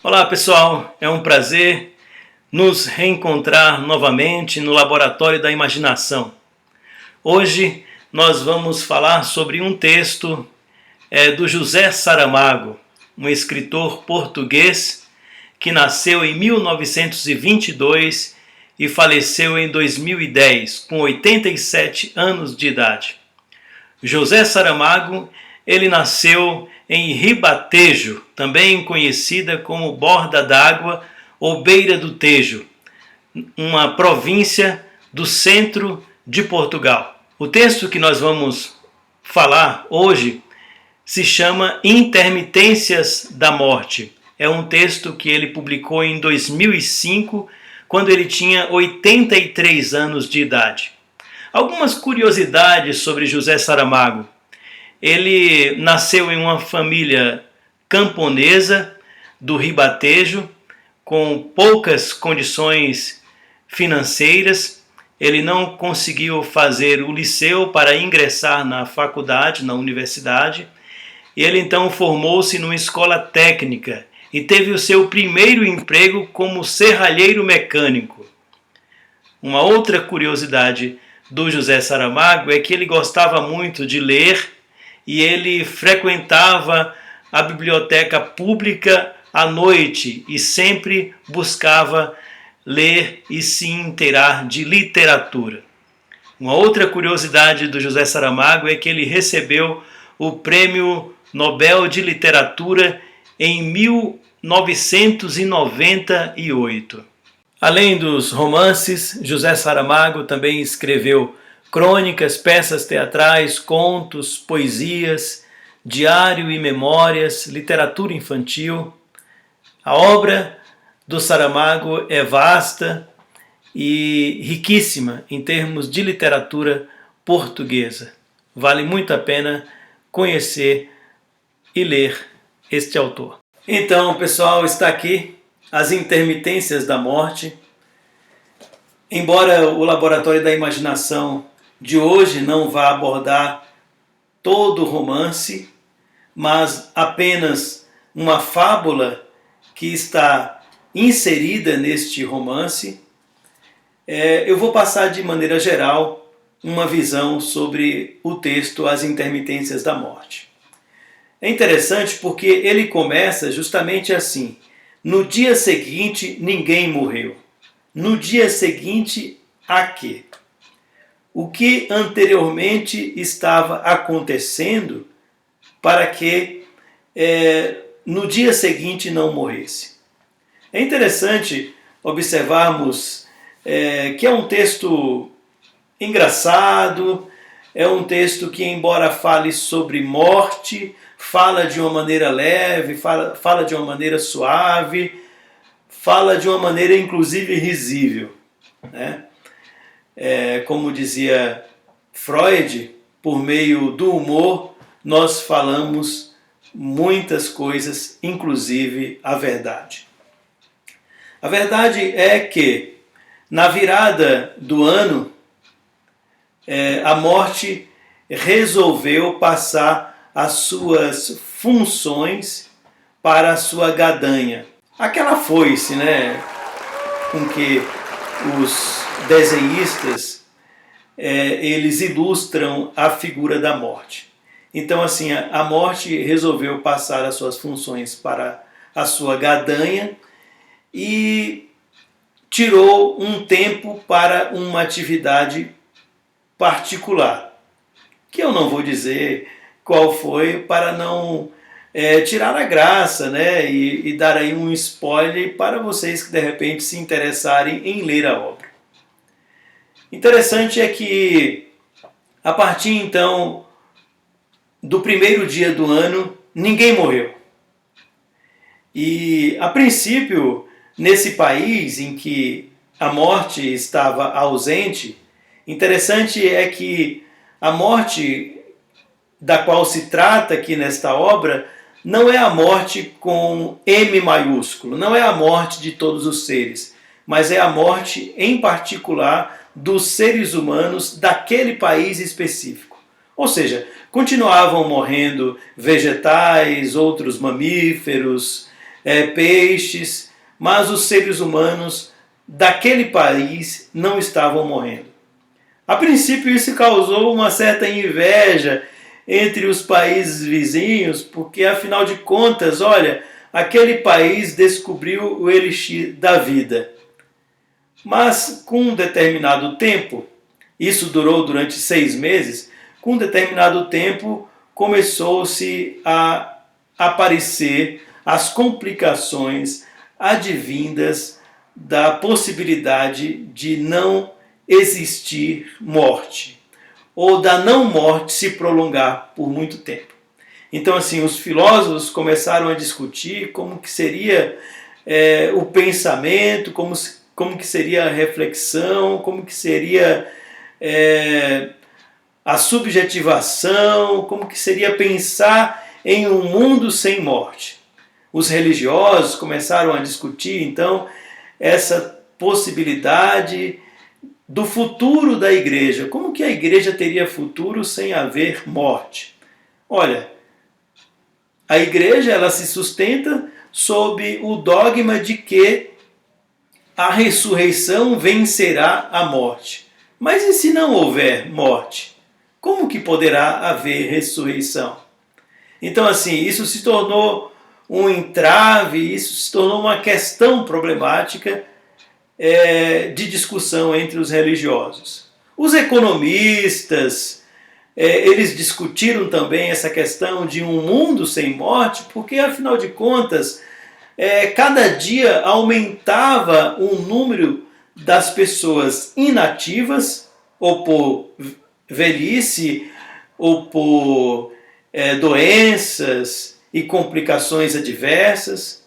Olá pessoal, é um prazer nos reencontrar novamente no Laboratório da Imaginação. Hoje nós vamos falar sobre um texto do José Saramago, um escritor português que nasceu em 1922 e faleceu em 2010, com 87 anos de idade. José Saramago, ele nasceu em Ribatejo, também conhecida como Borda d'Água ou Beira do Tejo, uma província do centro de Portugal. O texto que nós vamos falar hoje se chama Intermitências da Morte. É um texto que ele publicou em 2005, quando ele tinha 83 anos de idade. Algumas curiosidades sobre José Saramago. Ele nasceu em uma família camponesa do Ribatejo, com poucas condições financeiras. Ele não conseguiu fazer o liceu para ingressar na faculdade, na universidade. Ele então formou-se numa escola técnica e teve o seu primeiro emprego como serralheiro mecânico. Uma outra curiosidade do José Saramago é que ele gostava muito de ler e ele frequentava a biblioteca pública à noite e sempre buscava ler e se inteirar de literatura. Uma outra curiosidade do José Saramago é que ele recebeu o Prêmio Nobel de Literatura em 1998. Além dos romances, José Saramago também escreveu crônicas, peças teatrais, contos, poesias, diário e memórias, literatura infantil. A obra do Saramago é vasta e riquíssima em termos de literatura portuguesa. Vale muito a pena conhecer e ler este autor. Então, pessoal, está aqui As Intermitências da Morte. Embora o Laboratório da Imaginação de hoje não vá abordar todo o romance, mas apenas uma fábula que está inserida neste romance, eu vou passar de maneira geral uma visão sobre o texto As Intermitências da Morte. É interessante porque ele começa justamente assim: no dia seguinte ninguém morreu. No dia seguinte a quê? O que anteriormente estava acontecendo para que no dia seguinte não morresse. É interessante observarmos que é um texto engraçado, é um texto que, embora fale sobre morte, fala de uma maneira leve, fala de uma maneira suave, fala de uma maneira inclusive risível, né? Como dizia Freud, por meio do humor nós falamos muitas coisas, inclusive a verdade. A verdade é que na virada do ano a morte resolveu passar as suas funções para a sua gadanha. Aquela foice, né, com que os desenhistas eles ilustram a figura da morte. Então, assim, a morte resolveu passar as suas funções para a sua gadanha e tirou um tempo para uma atividade particular, que eu não vou dizer qual foi para não tirar a graça, né, e dar aí um spoiler para vocês que de repente se interessarem em ler a obra. Interessante é que a partir então do primeiro dia do ano ninguém morreu. E a princípio, nesse país em que a morte estava ausente, Interessante é que a morte da qual se trata aqui nesta obra não é a morte com M maiúsculo, não é a morte de todos os seres, mas é a morte em particular dos seres humanos daquele país específico. Ou seja, continuavam morrendo vegetais, outros mamíferos, peixes, mas os seres humanos daquele país não estavam morrendo. A princípio isso causou uma certa inveja entre os países vizinhos, porque afinal de contas, olha, aquele país descobriu o elixir da vida. Mas com um determinado tempo, isso durou durante 6 meses, com um determinado tempo começou-se a aparecer as complicações advindas da possibilidade de não existir morte, ou da não morte se prolongar por muito tempo. Então, assim, os filósofos começaram a discutir como que seria o pensamento, como que seria a reflexão, como que seria a subjetivação, como que seria pensar em um mundo sem morte. Os religiosos começaram a discutir, então, essa possibilidade do futuro da igreja. Como que a igreja teria futuro sem haver morte? Olha, a igreja ela se sustenta sob o dogma de que a ressurreição vencerá a morte. Mas e se não houver morte? Como que poderá haver ressurreição? Então, assim, isso se tornou um entrave, isso se tornou uma questão problemática de discussão entre os religiosos. Os economistas, eles discutiram também essa questão de um mundo sem morte, porque, afinal de contas, cada dia aumentava o número das pessoas inativas, ou por velhice, ou por doenças e complicações adversas.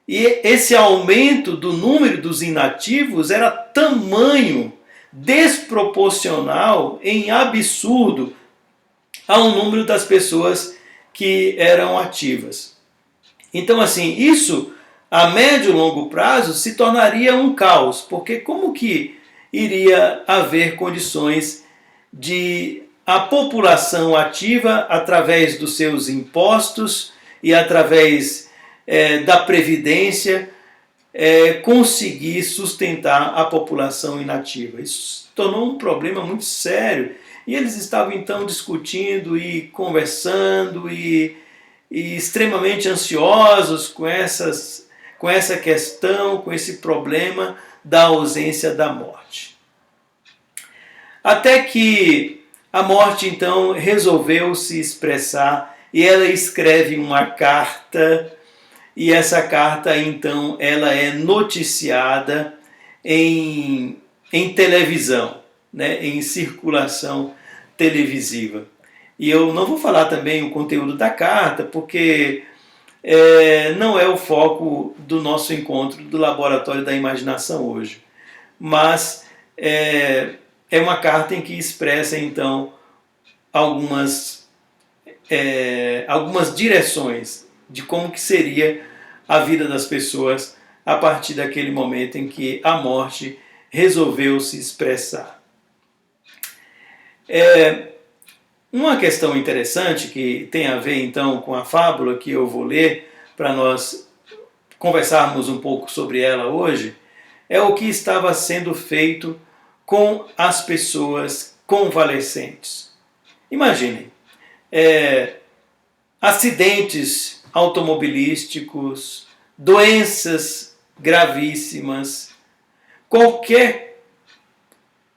E esse aumento do número dos inativos era tamanho, desproporcional, em absurdo, ao número das pessoas que eram ativas. Então, assim, isso a médio e longo prazo se tornaria um caos, porque como que iria haver condições de a população ativa, através dos seus impostos e através da previdência, conseguir sustentar a população inativa? Isso se tornou um problema muito sério. E eles estavam então discutindo e conversando e extremamente ansiosos com essa questão, com esse problema da ausência da morte. Até que a morte então resolveu se expressar e ela escreve uma carta. E essa carta, então, ela é noticiada em televisão, né, em circulação televisiva. E eu não vou falar também o conteúdo da carta, porque não é o foco do nosso encontro do Laboratório da Imaginação hoje. Mas é uma carta em que expressa, então, algumas direções de como que seria a vida das pessoas a partir daquele momento em que a morte resolveu se expressar. Uma questão interessante que tem a ver então com a fábula que eu vou ler para nós conversarmos um pouco sobre ela hoje, é o que estava sendo feito com as pessoas convalescentes. Imaginem, acidentes automobilísticos, doenças gravíssimas, qualquer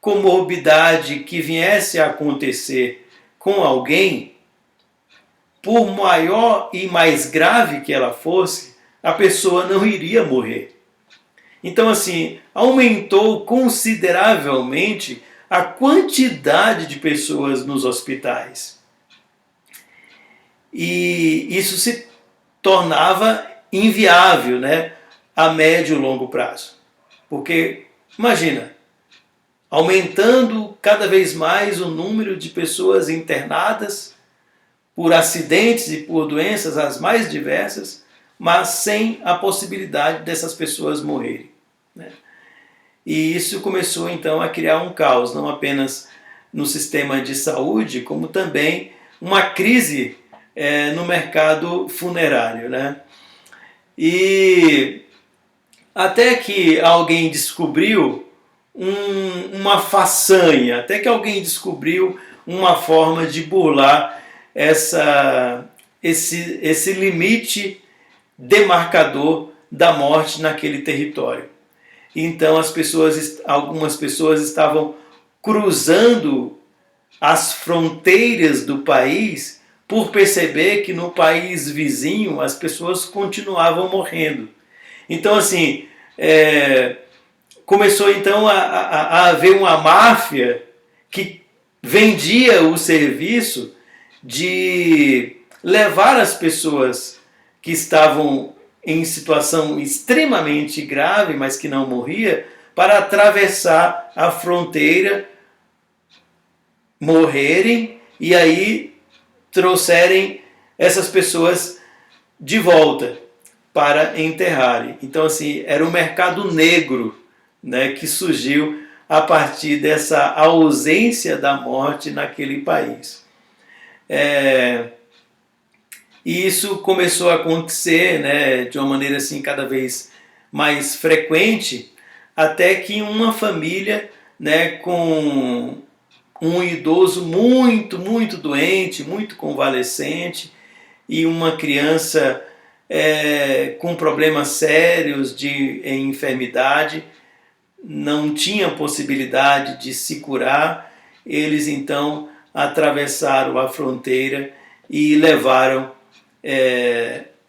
comorbidade que viesse a acontecer com alguém, por maior e mais grave que ela fosse, a pessoa não iria morrer. Então, assim, aumentou consideravelmente a quantidade de pessoas nos hospitais. E isso se tornava inviável, né, a médio e longo prazo. Porque, imagina, aumentando cada vez mais o número de pessoas internadas por acidentes e por doenças as mais diversas, mas sem a possibilidade dessas pessoas morrerem, né? E isso começou então a criar um caos, não apenas no sistema de saúde, como também uma crise no mercado funerário, né? E até que alguém descobriu uma façanha, até que alguém descobriu uma forma de burlar esse limite demarcador da morte naquele território. Então algumas pessoas estavam cruzando as fronteiras do país por perceber que no país vizinho as pessoas continuavam morrendo. Então, assim, começou então a haver uma máfia que vendia o serviço de levar as pessoas que estavam em situação extremamente grave, mas que não morria, para atravessar a fronteira, morrerem e aí trouxerem essas pessoas de volta para enterrarem. Então, assim, era um mercado negro, né, que surgiu a partir dessa ausência da morte naquele país. E isso começou a acontecer, né, de uma maneira assim cada vez mais frequente, até que uma família, né, com um idoso muito doente, muito convalescente, e uma criança com problemas sérios de enfermidade, não tinha possibilidade de se curar, eles então atravessaram a fronteira e levaram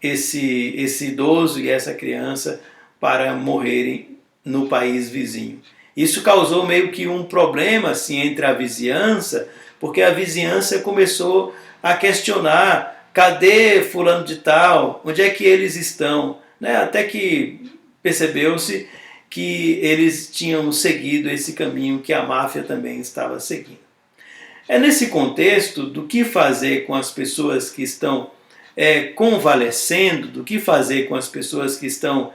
esse idoso e essa criança para morrerem no país vizinho. Isso causou meio que um problema assim, entre a vizinhança, porque a vizinhança começou a questionar: cadê fulano de tal? Onde é que eles estão? Né? Até que percebeu-se que eles tinham seguido esse caminho que a máfia também estava seguindo. É nesse contexto do que fazer com as pessoas que estão convalescendo, do que fazer com as pessoas que estão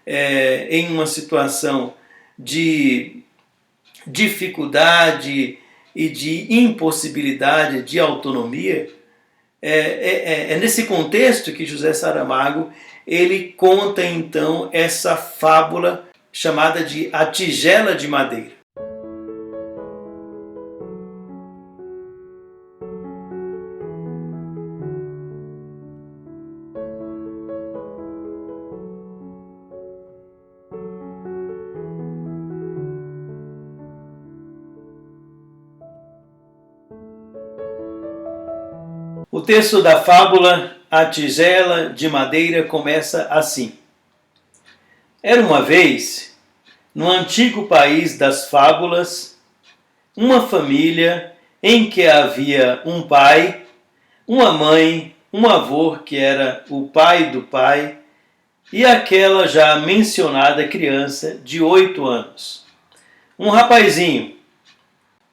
em uma situação de dificuldade e de impossibilidade de autonomia. É nesse contexto que José Saramago ele conta então essa fábula chamada de A Tigela de Madeira. O texto da fábula A Tigela de Madeira começa assim. Era uma vez, no antigo país das fábulas, uma família em que havia um pai, uma mãe, um avô que era o pai do pai e aquela já mencionada criança de 8 anos. Um rapazinho.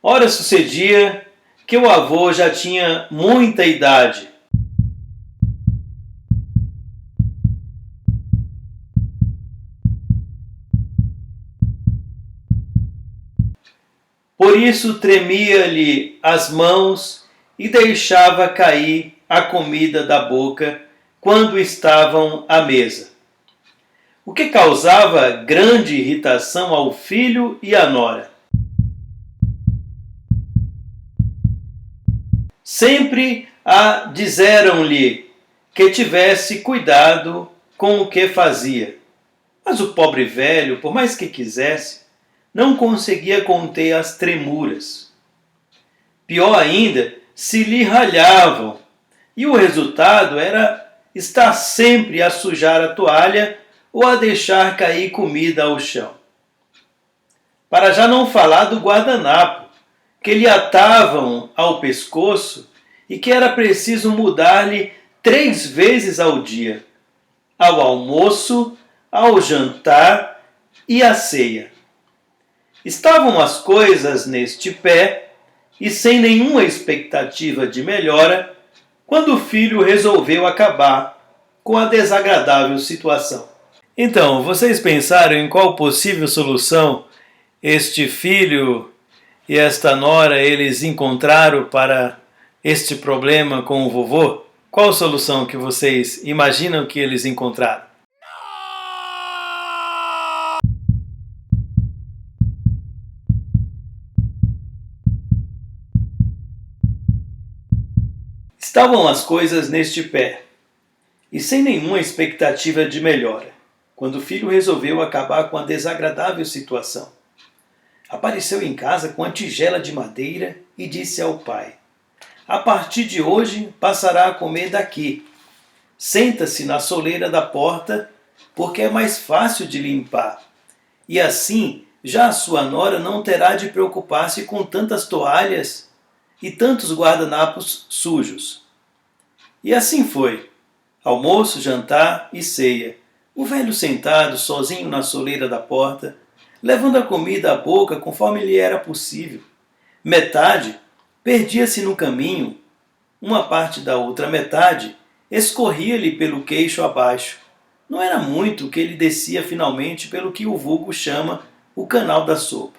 Ora sucedia que o avô já tinha muita idade. Por isso tremia-lhe as mãos e deixava cair a comida da boca quando estavam à mesa, o que causava grande irritação ao filho e à nora. Sempre a disseram-lhe que tivesse cuidado com o que fazia, mas o pobre velho, por mais que quisesse, não conseguia conter as tremuras. Pior ainda, se lhe ralhavam, e o resultado era estar sempre a sujar a toalha ou a deixar cair comida ao chão. Para já não falar do guardanapo, que lhe atavam ao pescoço e que era preciso mudar-lhe 3 vezes ao dia, ao almoço, ao jantar e à ceia. Estavam as coisas neste pé e sem nenhuma expectativa de melhora, quando o filho resolveu acabar com a desagradável situação. Então, vocês pensaram em qual possível solução este filho e esta nora eles encontraram para este problema com o vovô? Qual solução que vocês imaginam que eles encontraram? Estavam as coisas neste pé, e sem nenhuma expectativa de melhora, quando o filho resolveu acabar com a desagradável situação. Apareceu em casa com a tigela de madeira e disse ao pai: "A partir de hoje passará a comer daqui. Senta-se na soleira da porta, porque é mais fácil de limpar. E assim já a sua nora não terá de preocupar-se com tantas toalhas e tantos guardanapos sujos." E assim foi. Almoço, jantar e ceia. O velho sentado sozinho na soleira da porta, levando a comida à boca conforme lhe era possível. Metade perdia-se no caminho, uma parte da outra metade escorria-lhe pelo queixo abaixo. Não era muito que ele descia finalmente pelo que o vulgo chama o canal da sopa.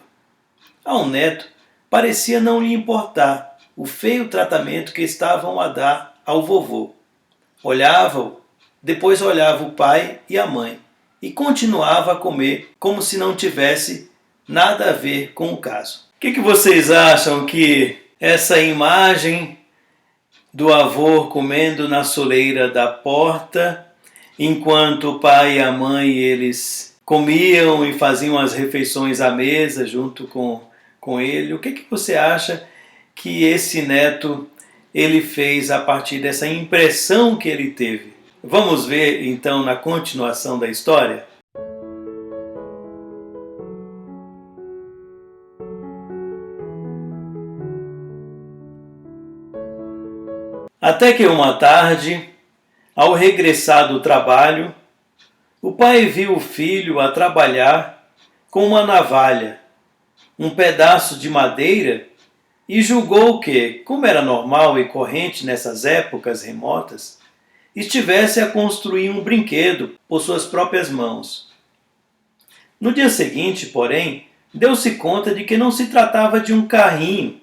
Ao neto parecia não lhe importar o feio tratamento que estavam a dar ao vovô. Olhava-o, depois olhava o pai e a mãe, e continuava a comer como se não tivesse nada a ver com o caso. O que vocês acham que essa imagem do avô comendo na soleira da porta, enquanto o pai e a mãe eles comiam e faziam as refeições à mesa junto com ele, o que você acha que esse neto ele fez a partir dessa impressão que ele teve? Vamos ver então na continuação da história? Até que uma tarde, ao regressar do trabalho, o pai viu o filho a trabalhar com uma navalha, um pedaço de madeira, e julgou que, como era normal e corrente nessas épocas remotas, estivesse a construir um brinquedo por suas próprias mãos. No dia seguinte, porém, deu-se conta de que não se tratava de um carrinho.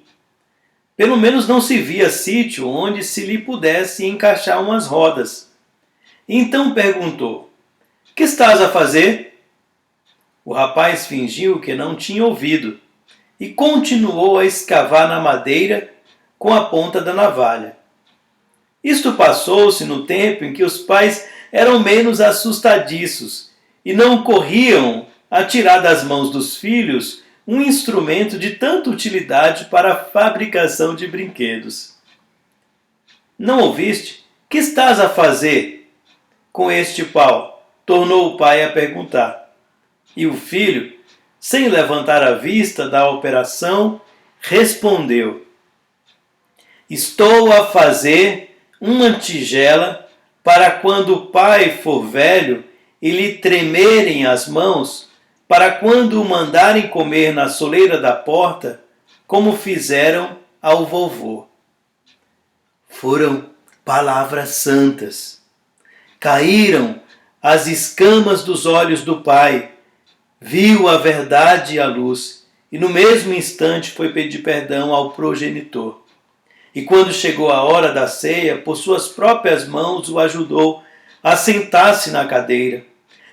Pelo menos não se via sítio onde se lhe pudesse encaixar umas rodas. Então perguntou: "Que estás a fazer?" O rapaz fingiu que não tinha ouvido e continuou a escavar na madeira com a ponta da navalha. Isto passou-se no tempo em que os pais eram menos assustadiços e não corriam a tirar das mãos dos filhos um instrumento de tanta utilidade para a fabricação de brinquedos. "Não ouviste? Que estás a fazer com este pau?" tornou o pai a perguntar. E o filho, sem levantar a vista da operação, respondeu: "Estou a fazer uma tigela para quando o pai for velho e lhe tremerem as mãos, para quando o mandarem comer na soleira da porta, como fizeram ao vovô." Foram palavras santas. Caíram as escamas dos olhos do pai, viu a verdade e a luz, e no mesmo instante foi pedir perdão ao progenitor. E quando chegou a hora da ceia, por suas próprias mãos o ajudou a sentar-se na cadeira.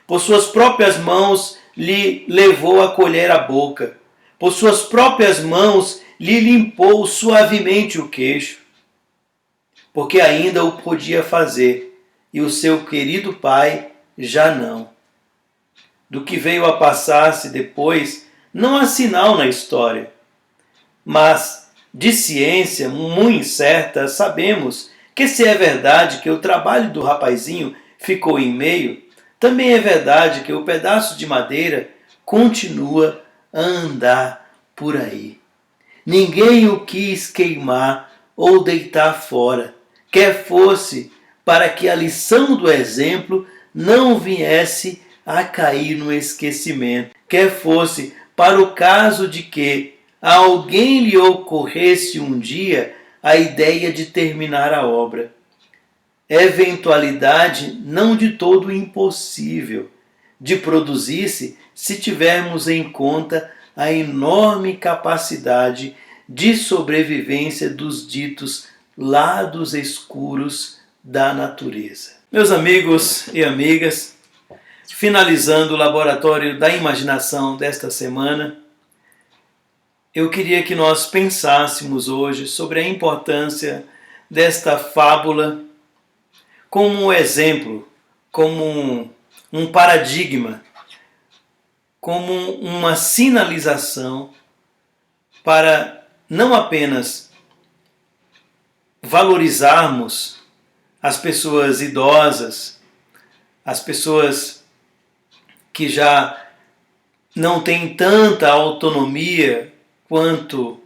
Por suas próprias mãos lhe levou a colher a boca. Por suas próprias mãos lhe limpou suavemente o queixo. Porque ainda o podia fazer, e o seu querido pai já não. Do que veio a passar-se depois, não há sinal na história. Mas, de ciência muito incerta, sabemos que se é verdade que o trabalho do rapazinho ficou em meio, também é verdade que o pedaço de madeira continua a andar por aí. Ninguém o quis queimar ou deitar fora, quer fosse para que a lição do exemplo não viesse a cair no esquecimento, quer fosse para o caso de que a alguém lhe ocorresse um dia a ideia de terminar a obra. Eventualidade não de todo impossível de produzir-se se tivermos em conta a enorme capacidade de sobrevivência dos ditos lados escuros da natureza. Meus amigos e amigas, finalizando o Laboratório da Imaginação desta semana, eu queria que nós pensássemos hoje sobre a importância desta fábula como um exemplo, como um paradigma, como uma sinalização para não apenas valorizarmos as pessoas idosas, as pessoas que já não têm tanta autonomia quanto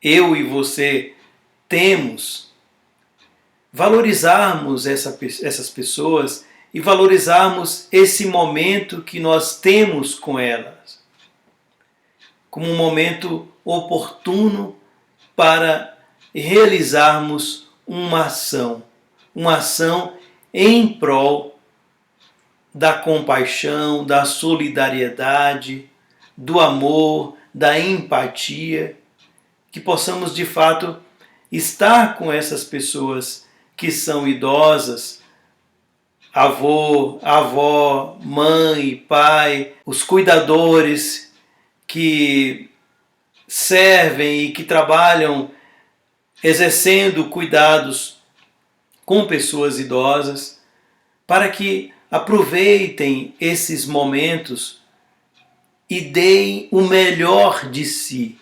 eu e você temos, valorizarmos essas pessoas e valorizarmos esse momento que nós temos com elas, como um momento oportuno para realizarmos uma ação em prol da compaixão, da solidariedade, do amor, da empatia, que possamos de fato estar com essas pessoas que são idosas, avô, avó, mãe, pai, os cuidadores que servem e que trabalham exercendo cuidados com pessoas idosas, para que aproveitem esses momentos e deem o melhor de si.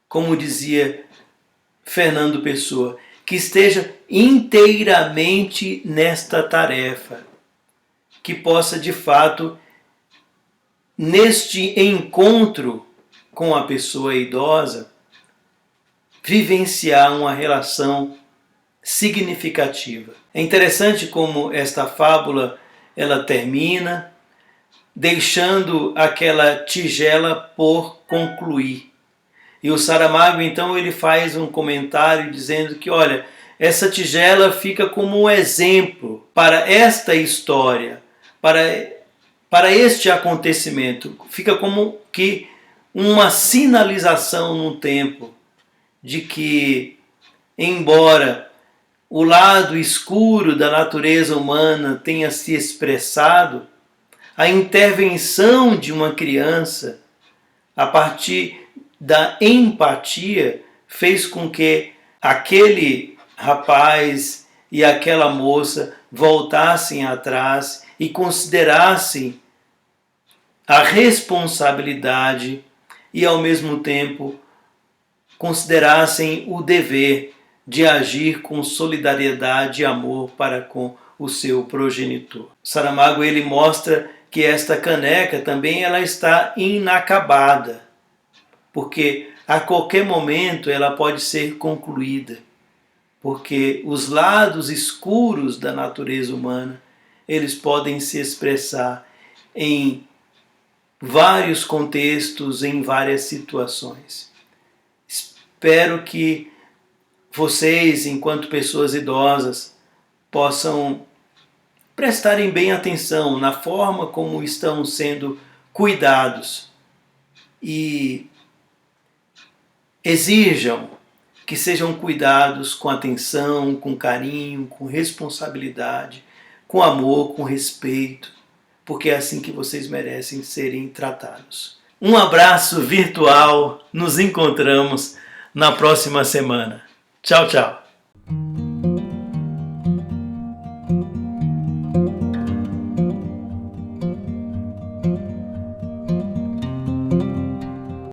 Como dizia Fernando Pessoa, que esteja inteiramente nesta tarefa, que possa de fato, neste encontro com a pessoa idosa, vivenciar uma relação significativa. É interessante como esta fábula ela termina deixando aquela tigela por concluir. E o Saramago, então, ele faz um comentário dizendo que, olha, essa tigela fica como um exemplo para esta história, para este acontecimento. Fica como que uma sinalização no tempo de que, embora o lado escuro da natureza humana tenha se expressado, a intervenção de uma criança, a partir da empatia, fez com que aquele rapaz e aquela moça voltassem atrás e considerassem a responsabilidade e, ao mesmo tempo, considerassem o dever de agir com solidariedade e amor para com o seu progenitor. Saramago ele mostra que esta caneca também ela está inacabada, porque a qualquer momento ela pode ser concluída, porque os lados escuros da natureza humana eles podem se expressar em vários contextos, em várias situações. Espero que vocês, enquanto pessoas idosas, possam prestarem bem atenção na forma como estão sendo cuidados e exijam que sejam cuidados com atenção, com carinho, com responsabilidade, com amor, com respeito, porque é assim que vocês merecem serem tratados. Um abraço virtual, nos encontramos na próxima semana. Tchau, tchau.